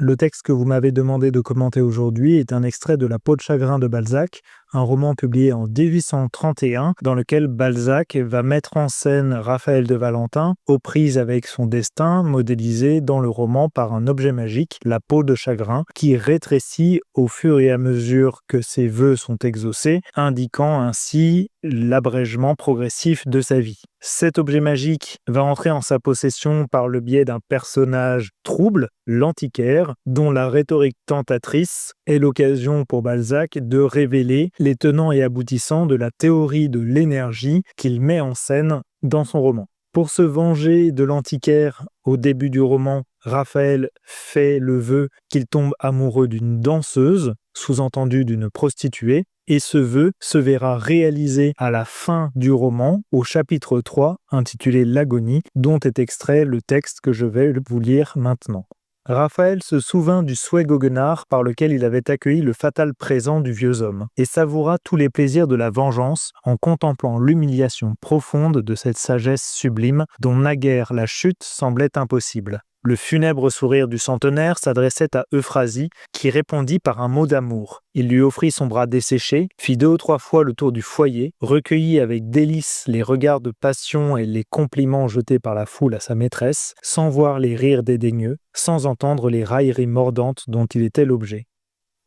Le texte que vous m'avez demandé de commenter aujourd'hui est un extrait de La peau de chagrin de Balzac, un roman publié en 1831 dans lequel Balzac va mettre en scène Raphaël de Valentin aux prises avec son destin, modélisé dans le roman par un objet magique, la peau de chagrin, qui rétrécit au fur et à mesure que ses vœux sont exaucés, indiquant ainsi l'abrègement progressif de sa vie. Cet objet magique va entrer en sa possession par le biais d'un personnage trouble, l'antiquaire, dont la rhétorique tentatrice est l'occasion pour Balzac de révéler les tenants et aboutissants de la théorie de l'énergie qu'il met en scène dans son roman. Pour se venger de l'antiquaire, au début du roman, Raphaël fait le vœu qu'il tombe amoureux d'une danseuse, sous-entendu d'une prostituée, et ce vœu se verra réalisé à la fin du roman, au chapitre 3, intitulé L'Agonie, dont est extrait le texte que je vais vous lire maintenant. Raphaël se souvint du souhait goguenard par lequel il avait accueilli le fatal présent du vieux homme, et savoura tous les plaisirs de la vengeance en contemplant l'humiliation profonde de cette sagesse sublime dont naguère la chute semblait impossible. Le funèbre sourire du centenaire s'adressait à Euphrasie, qui répondit par un mot d'amour. Il lui offrit son bras desséché, fit 2 ou 3 fois le tour du foyer, recueillit avec délice les regards de passion et les compliments jetés par la foule à sa maîtresse, sans voir les rires dédaigneux, sans entendre les railleries mordantes dont il était l'objet.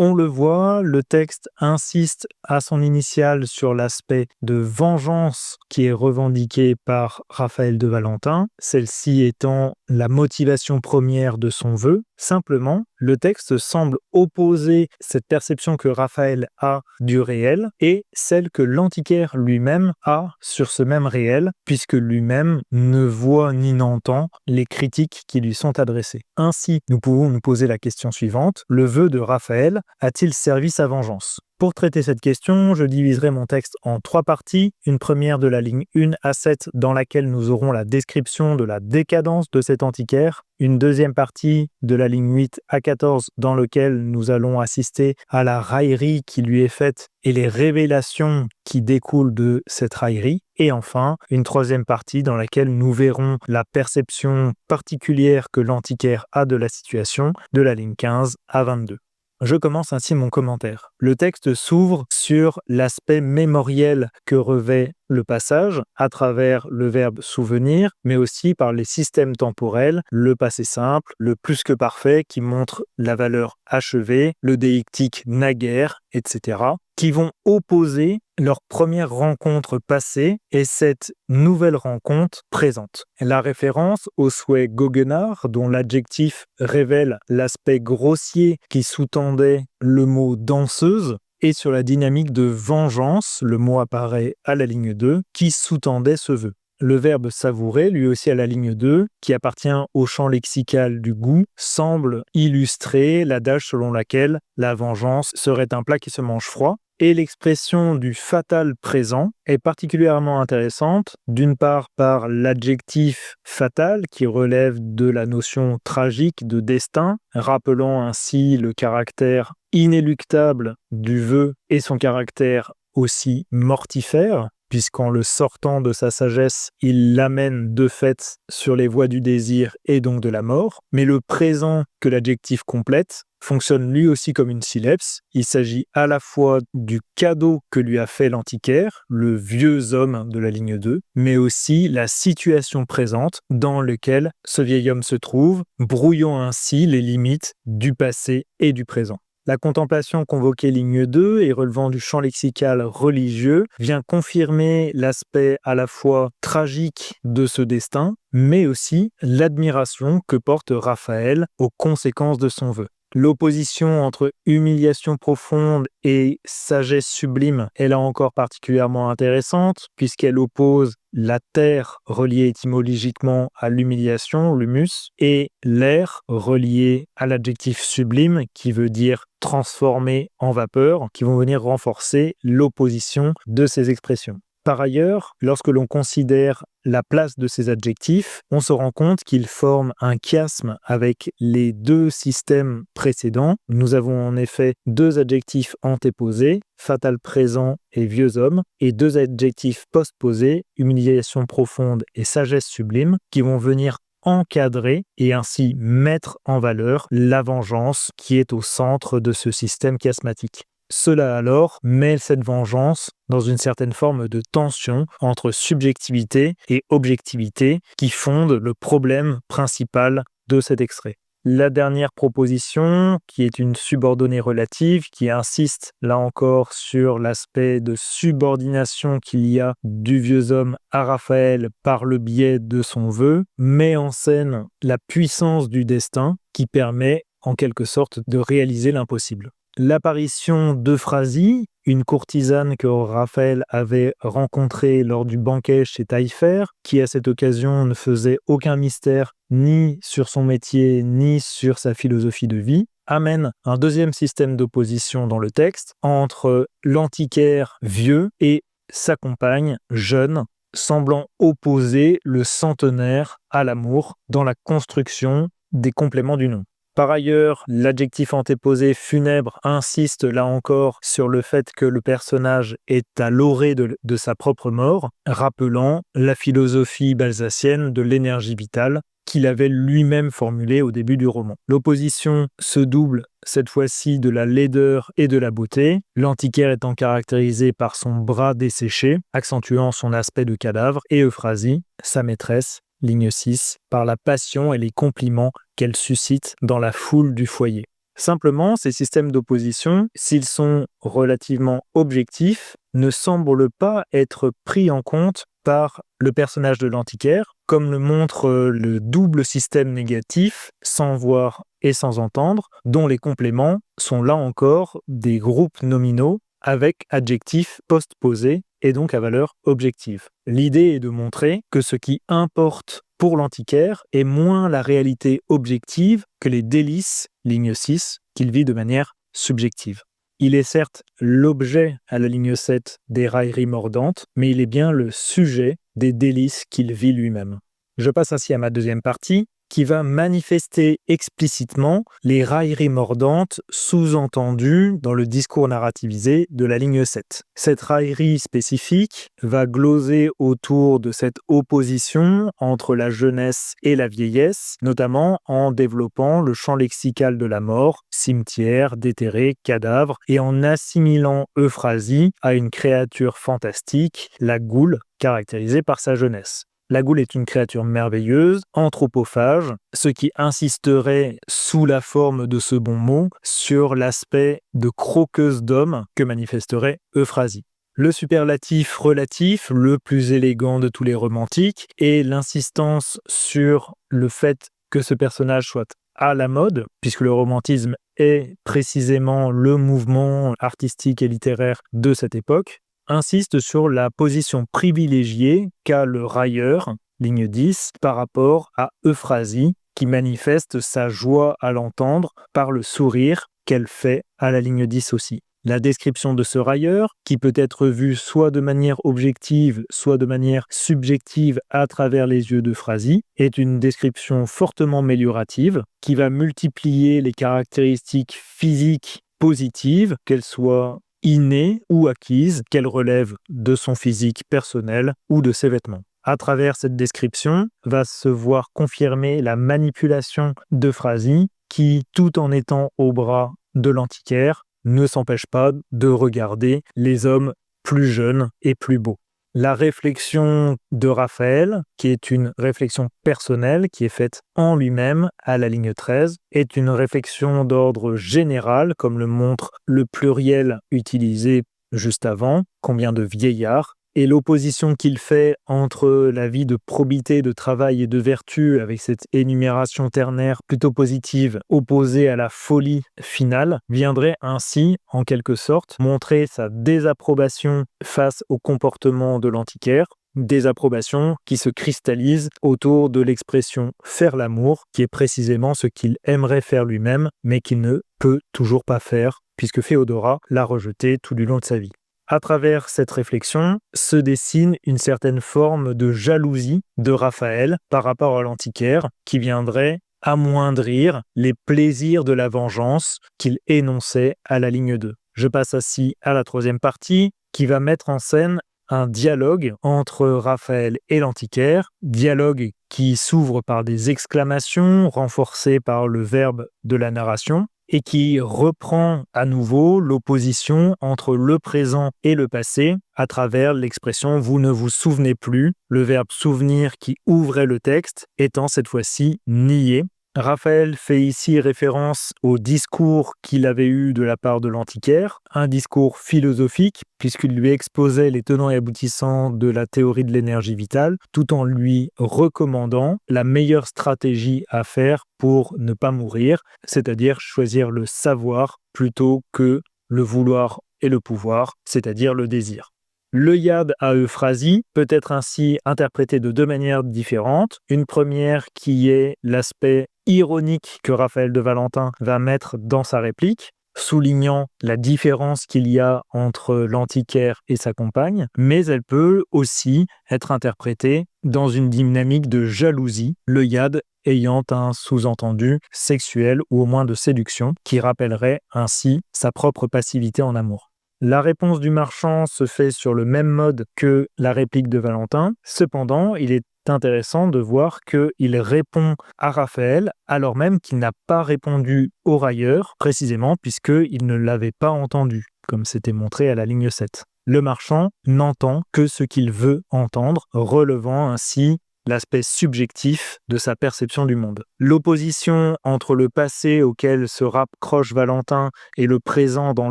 On le voit, le texte insiste à son initiale sur l'aspect de vengeance qui est revendiqué par Raphaël de Valentin, celle-ci étant la motivation première de son vœu. Simplement, le texte semble opposer cette perception que Raphaël a du réel et celle que l'antiquaire lui-même a sur ce même réel, puisque lui-même ne voit ni n'entend les critiques qui lui sont adressées. Ainsi, nous pouvons nous poser la question suivante: le vœu de Raphaël a-t-il servi sa vengeance ? Pour traiter cette question, je diviserai mon texte en 3 parties. Une première de la ligne 1 à 7 dans laquelle nous aurons la description de la décadence de cet antiquaire. Une deuxième partie de la ligne 8 à 14 dans laquelle nous allons assister à la raillerie qui lui est faite et les révélations qui découlent de cette raillerie. Et enfin, une troisième partie dans laquelle nous verrons la perception particulière que l'antiquaire a de la situation de la ligne 15 à 22. Je commence ainsi mon commentaire. Le texte s'ouvre sur l'aspect mémoriel que revêt le passage à travers le verbe souvenir, mais aussi par les systèmes temporels, le passé simple, le plus que parfait qui montre la valeur achevée, le déictique naguère, etc., qui vont opposer leur première rencontre passée et cette nouvelle rencontre présente. La référence au souhait goguenard, dont l'adjectif révèle l'aspect grossier qui sous-tendait le mot danseuse, et sur la dynamique de vengeance, le mot apparaît à la ligne 2, qui sous-tendait ce vœu. Le verbe savourer, lui aussi à la ligne 2, qui appartient au champ lexical du goût, semble illustrer l'adage selon laquelle la vengeance serait un plat qui se mange froid. Et l'expression du fatal présent est particulièrement intéressante, d'une part par l'adjectif fatal qui relève de la notion tragique de destin, rappelant ainsi le caractère inéluctable du vœu et son caractère aussi mortifère, puisqu'en le sortant de sa sagesse, il l'amène de fait sur les voies du désir et donc de la mort. Mais le présent que l'adjectif complète fonctionne lui aussi comme une synepse. Il s'agit à la fois du cadeau que lui a fait l'antiquaire, le vieux homme de la ligne 2, mais aussi la situation présente dans laquelle ce vieil homme se trouve, brouillant ainsi les limites du passé et du présent. La contemplation convoquée ligne 2 et relevant du champ lexical religieux vient confirmer l'aspect à la fois tragique de ce destin, mais aussi l'admiration que porte Raphaël aux conséquences de son vœu. L'opposition entre humiliation profonde et sagesse sublime est là encore particulièrement intéressante, puisqu'elle oppose la terre reliée étymologiquement à l'humiliation, l'humus, et l'air relié à l'adjectif sublime, qui veut dire transformé en vapeur, qui vont venir renforcer l'opposition de ces expressions. Par ailleurs, lorsque l'on considère la place de ces adjectifs, on se rend compte qu'ils forment un chiasme avec les 2 systèmes précédents. Nous avons en effet 2 adjectifs antéposés, fatal présent et vieux homme, et 2 adjectifs postposés, humiliation profonde et sagesse sublime, qui vont venir encadrer et ainsi mettre en valeur la vengeance qui est au centre de ce système chiasmatique. Cela alors met cette vengeance dans une certaine forme de tension entre subjectivité et objectivité qui fonde le problème principal de cet extrait. La dernière proposition, qui est une subordonnée relative, qui insiste là encore sur l'aspect de subordination qu'il y a du vieux homme à Raphaël par le biais de son vœu, met en scène la puissance du destin qui permet en quelque sorte de réaliser l'impossible. L'apparition d'Euphrasie, une courtisane que Raphaël avait rencontrée lors du banquet chez Taillefer, qui à cette occasion ne faisait aucun mystère ni sur son métier ni sur sa philosophie de vie, amène un deuxième système d'opposition dans le texte entre l'antiquaire vieux et sa compagne jeune, semblant opposer le centenaire à l'amour dans la construction des compléments du nom. Par ailleurs, l'adjectif antéposé funèbre insiste là encore sur le fait que le personnage est à l'orée de sa propre mort, rappelant la philosophie balzacienne de l'énergie vitale qu'il avait lui-même formulée au début du roman. L'opposition se double cette fois-ci de la laideur et de la beauté, l'antiquaire étant caractérisé par son bras desséché, accentuant son aspect de cadavre, et Euphrasie, sa maîtresse, ligne 6, par la passion et les compliments qu'elle suscite dans la foule du foyer. Simplement, ces systèmes d'opposition, s'ils sont relativement objectifs, ne semblent pas être pris en compte par le personnage de l'antiquaire, comme le montre le double système négatif, sans voir et sans entendre, dont les compléments sont là encore des groupes nominaux avec adjectifs postposés et donc à valeur objective. L'idée est de montrer que ce qui importe pour l'antiquaire est moins la réalité objective que les délices, ligne 6, qu'il vit de manière subjective. Il est certes l'objet à la ligne 7 des railleries mordantes, mais il est bien le sujet des délices qu'il vit lui-même. Je passe ainsi à ma deuxième partie, qui va manifester explicitement les railleries mordantes sous-entendues dans le discours narrativisé de la ligne 7. Cette raillerie spécifique va gloser autour de cette opposition entre la jeunesse et la vieillesse, notamment en développant le champ lexical de la mort, cimetière, déterré, cadavre, et en assimilant Euphrasie à une créature fantastique, la goule, caractérisée par sa jeunesse. La goule est une créature merveilleuse, anthropophage, ce qui insisterait, sous la forme de ce bon mot, sur l'aspect de croqueuse d'homme que manifesterait Euphrasie. Le superlatif relatif, le plus élégant de tous les romantiques, est l'insistance sur le fait que ce personnage soit à la mode, puisque le romantisme est précisément le mouvement artistique et littéraire de cette époque, insiste sur la position privilégiée qu'a le railleur, ligne 10, par rapport à Euphrasie, qui manifeste sa joie à l'entendre par le sourire qu'elle fait à la ligne 10 aussi. La description de ce railleur, qui peut être vue soit de manière objective, soit de manière subjective à travers les yeux d'Euphrasie, est une description fortement améliorative, qui va multiplier les caractéristiques physiques positives, qu'elles soient innée ou acquise, qu'elle relève de son physique personnel ou de ses vêtements. À travers cette description, va se voir confirmer la manipulation d'Euphrasie qui, tout en étant au bras de l'antiquaire, ne s'empêche pas de regarder les hommes plus jeunes et plus beaux. La réflexion de Raphaël, qui est une réflexion personnelle, qui est faite en lui-même à la ligne 13, est une réflexion d'ordre général, comme le montre le pluriel utilisé juste avant, combien de vieillards, et l'opposition qu'il fait entre la vie de probité, de travail et de vertu, avec cette énumération ternaire plutôt positive, opposée à la folie finale, viendrait ainsi, en quelque sorte, montrer sa désapprobation face au comportement de l'antiquaire, désapprobation qui se cristallise autour de l'expression « faire l'amour », qui est précisément ce qu'il aimerait faire lui-même, mais qu'il ne peut toujours pas faire, puisque Féodora l'a rejeté tout du long de sa vie. À travers cette réflexion se dessine une certaine forme de jalousie de Raphaël par rapport à l'antiquaire qui viendrait amoindrir les plaisirs de la vengeance qu'il énonçait à la ligne 2. Je passe ainsi à la troisième partie qui va mettre en scène un dialogue entre Raphaël et l'antiquaire, dialogue qui s'ouvre par des exclamations renforcées par le verbe de la narration et qui reprend à nouveau l'opposition entre le présent et le passé à travers l'expression « vous ne vous souvenez plus », le verbe « souvenir » qui ouvrait le texte étant cette fois-ci nié. Raphaël fait ici référence au discours qu'il avait eu de la part de l'antiquaire, un discours philosophique, puisqu'il lui exposait les tenants et aboutissants de la théorie de l'énergie vitale, tout en lui recommandant la meilleure stratégie à faire pour ne pas mourir, c'est-à-dire choisir le savoir plutôt que le vouloir et le pouvoir, c'est-à-dire le désir. L'œillade à Euphrasie peut être ainsi interprété de deux manières différentes. Une première qui est l'aspect ironique que Raphaël de Valentin va mettre dans sa réplique, soulignant la différence qu'il y a entre l'antiquaire et sa compagne, mais elle peut aussi être interprétée dans une dynamique de jalousie, l'œillade ayant un sous-entendu sexuel ou au moins de séduction, qui rappellerait ainsi sa propre passivité en amour. La réponse du marchand se fait sur le même mode que la réplique de Valentin. Cependant, il est intéressant de voir qu'il répond à Raphaël alors même qu'il n'a pas répondu au railleur, précisément puisqu'il ne l'avait pas entendu, comme c'était montré à la ligne 7. Le marchand n'entend que ce qu'il veut entendre, relevant ainsi l'aspect subjectif de sa perception du monde. L'opposition entre le passé auquel se raccroche Valentin et le présent dans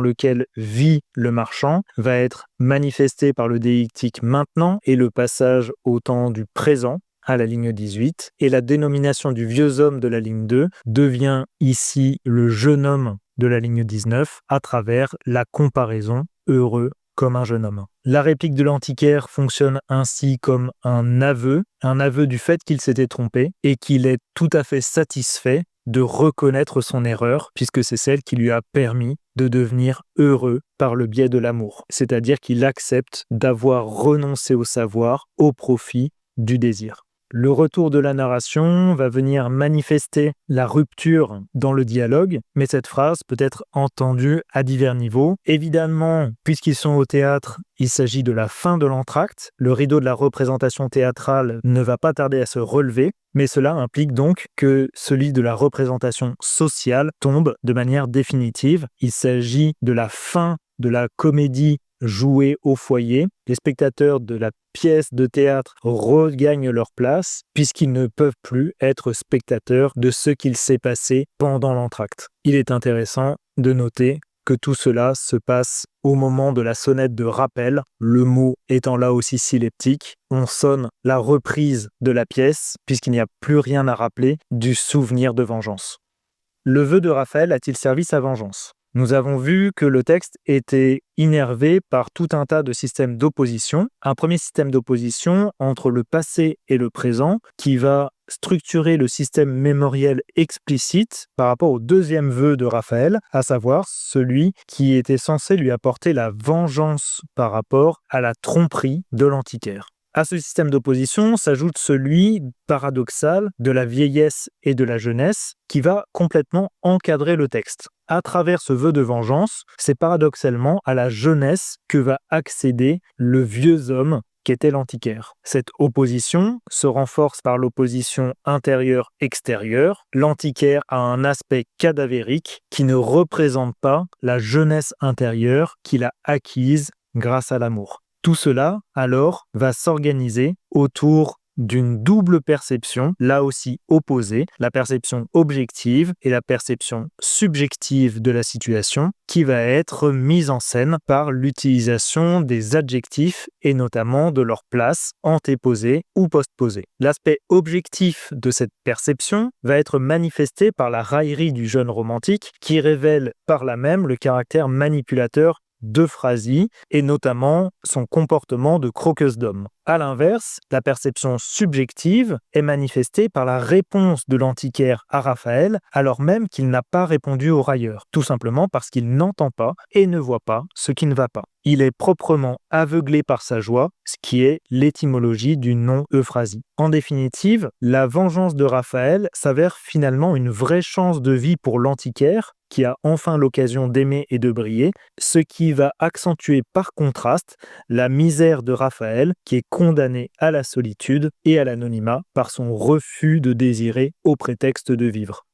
lequel vit le marchand va être manifestée par le déictique maintenant et le passage au temps du présent à la ligne 18, et la dénomination du vieux homme de la ligne 2 devient ici le jeune homme de la ligne 19 à travers la comparaison heureux comme un jeune homme. La réplique de l'antiquaire fonctionne ainsi comme un aveu du fait qu'il s'était trompé et qu'il est tout à fait satisfait de reconnaître son erreur puisque c'est celle qui lui a permis de devenir heureux par le biais de l'amour. C'est-à-dire qu'il accepte d'avoir renoncé au savoir au profit du désir. Le retour de la narration va venir manifester la rupture dans le dialogue, mais cette phrase peut être entendue à divers niveaux. Évidemment, puisqu'ils sont au théâtre, il s'agit de la fin de l'entracte. Le rideau de la représentation théâtrale ne va pas tarder à se relever, mais cela implique donc que celui de la représentation sociale tombe de manière définitive. Il s'agit de la fin de la comédie jouée au foyer. Les spectateurs de la pièce de théâtre regagnent leur place puisqu'ils ne peuvent plus être spectateurs de ce qu'il s'est passé pendant l'entracte. Il est intéressant de noter que tout cela se passe au moment de la sonnette de rappel, le mot étant là aussi syleptique. On sonne la reprise de la pièce puisqu'il n'y a plus rien à rappeler du souvenir de vengeance. Le vœu de Raphaël a-t-il servi sa vengeance ? Nous avons vu que le texte était innervé par tout un tas de systèmes d'opposition. Un premier système d'opposition entre le passé et le présent qui va structurer le système mémoriel explicite par rapport au deuxième vœu de Raphaël, à savoir celui qui était censé lui apporter la vengeance par rapport à la tromperie de l'antiquaire. À ce système d'opposition s'ajoute celui paradoxal de la vieillesse et de la jeunesse qui va complètement encadrer le texte. À travers ce vœu de vengeance, c'est paradoxalement à la jeunesse que va accéder le vieux homme qu'était l'antiquaire. Cette opposition se renforce par l'opposition intérieure-extérieure. L'antiquaire a un aspect cadavérique qui ne représente pas la jeunesse intérieure qu'il a acquise grâce à l'amour. Tout cela, alors, va s'organiser autour d'une double perception, là aussi opposée, la perception objective et la perception subjective de la situation, qui va être mise en scène par l'utilisation des adjectifs et notamment de leur place antéposée ou postposée. L'aspect objectif de cette perception va être manifesté par la raillerie du jeune romantique qui révèle par là même le caractère manipulateur d'Euphrasie et notamment son comportement de croqueuse d'homme. À l'inverse, la perception subjective est manifestée par la réponse de l'antiquaire à Raphaël alors même qu'il n'a pas répondu au railleur, tout simplement parce qu'il n'entend pas et ne voit pas ce qui ne va pas. il est proprement aveuglé par sa joie, ce qui est l'étymologie du nom Euphrasie. En définitive, la vengeance de Raphaël s'avère finalement une vraie chance de vie pour l'antiquaire, qui a enfin l'occasion d'aimer et de briller, ce qui va accentuer par contraste la misère de Raphaël, qui est condamné à la solitude et à l'anonymat par son refus de désirer au prétexte de vivre.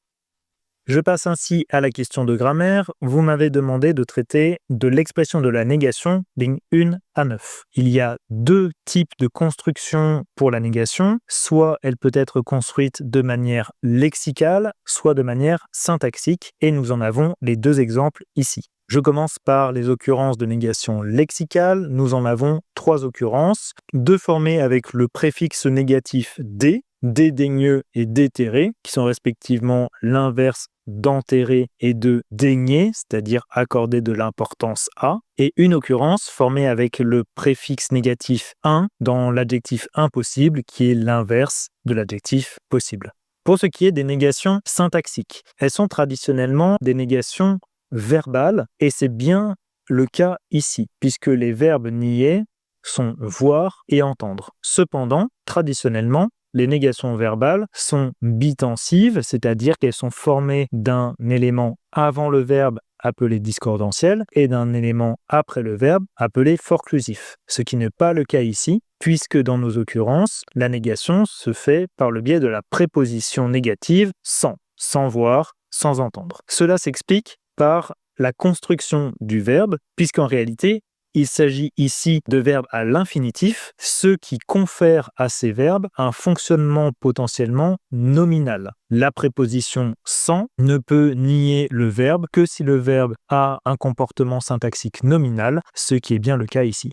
Je passe ainsi à la question de grammaire. Vous m'avez demandé de traiter de l'expression de la négation, lignes 1 à 9. Il y a deux types de construction pour la négation. Soit elle peut être construite de manière lexicale, soit de manière syntaxique, et nous en avons les deux exemples ici. Je commence par les occurrences de négation lexicale. Nous en avons 3 occurrences, 2 formées avec le préfixe négatif « dé », dédaigneux et déterré, qui sont respectivement l'inverse d'enterrer et de daigner, c'est-à-dire accorder de l'importance à, et une occurrence formée avec le préfixe négatif un dans l'adjectif impossible, qui est l'inverse de l'adjectif possible. Pour ce qui est des négations syntaxiques, elles sont traditionnellement des négations verbales, et c'est bien le cas ici, puisque les verbes nier sont voir et entendre. Cependant, traditionnellement, les négations verbales sont bitensives, c'est-à-dire qu'elles sont formées d'un élément avant le verbe appelé discordantiel et d'un élément après le verbe appelé forclusif, ce qui n'est pas le cas ici, puisque dans nos occurrences, la négation se fait par le biais de la préposition négative sans voir, sans entendre. Cela s'explique par la construction du verbe, puisqu'en réalité, il s'agit ici de verbes à l'infinitif, ce qui confère à ces verbes un fonctionnement potentiellement nominal. La préposition « sans » ne peut nier le verbe que si le verbe a un comportement syntaxique nominal, ce qui est bien le cas ici.